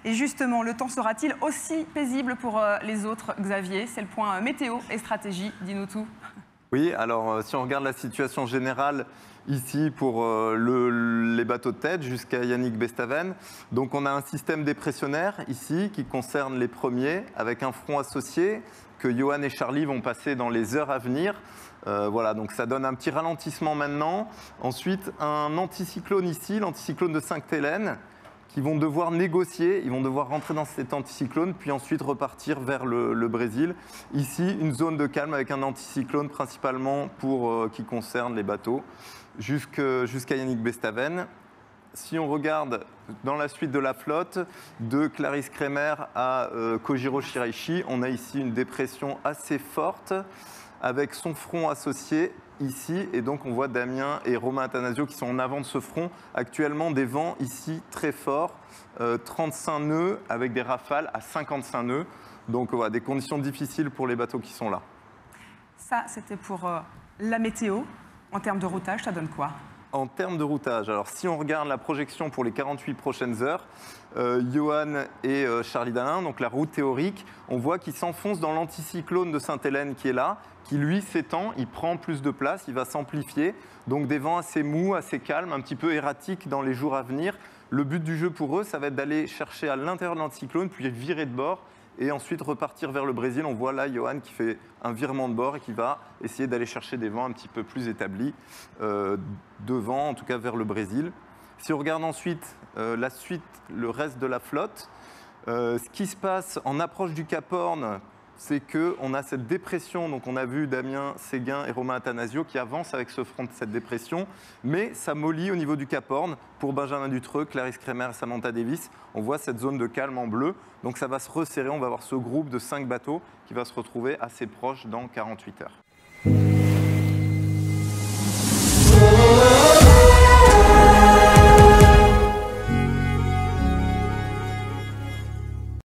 Et justement, le temps sera-t-il aussi paisible pour les autres, Xavier? C'est le point météo et stratégie. Dis-nous tout. Oui, alors si on regarde la situation générale ici pour les bateaux de tête jusqu'à Yannick Bestaven, donc on a un système dépressionnaire ici qui concerne les premiers avec un front associé que Johan et Charlie vont passer dans les heures à venir. Voilà, donc ça donne un petit ralentissement maintenant. Ensuite, un anticyclone ici, l'anticyclone de Sainte-Hélène, qui vont devoir négocier, ils vont devoir rentrer dans cet anticyclone, puis ensuite repartir vers le Brésil. Ici, une zone de calme avec un anticyclone principalement qui concerne les bateaux, jusqu'à Yannick Bestaven. Si on regarde dans la suite de la flotte, de Clarisse Kremer à Kojiro Shiraishi, on a ici une dépression assez forte, avec son front associé ici, et donc on voit Damien et Romain Attanasio qui sont en avant de ce front. Actuellement, des vents ici très forts, 35 nœuds avec des rafales à 55 nœuds. Donc voilà, des conditions difficiles pour les bateaux qui sont là. Ça, c'était pour la météo. En termes de routage, ça donne quoi? En termes de routage, alors si on regarde la projection pour les 48 prochaines heures, Johan et Charlie Dalin, donc la route théorique, on voit qu'il s'enfonce dans l'anticyclone de Sainte-Hélène qui est là, qui lui s'étend, il prend plus de place, il va s'amplifier, donc des vents assez mous, assez calmes, un petit peu erratiques dans les jours à venir. Le but du jeu pour eux, ça va être d'aller chercher à l'intérieur de l'anticyclone, puis virer de bord, et ensuite repartir vers le Brésil. On voit là Johan qui fait un virement de bord et qui va essayer d'aller chercher des vents un petit peu plus établis devant, en tout cas vers le Brésil. Si on regarde ensuite la suite, le reste de la flotte, ce qui se passe en approche du Cap Horn, c'est qu'on a cette dépression, donc on a vu Damien Séguin et Romain Attanasio qui avancent avec ce front de cette dépression, mais ça mollit au niveau du Cap Horn pour Benjamin Dutreux, Clarisse Kremer et Samantha Davis. On voit cette zone de calme en bleu, donc ça va se resserrer, on va avoir ce groupe de 5 bateaux qui va se retrouver assez proche dans 48 heures.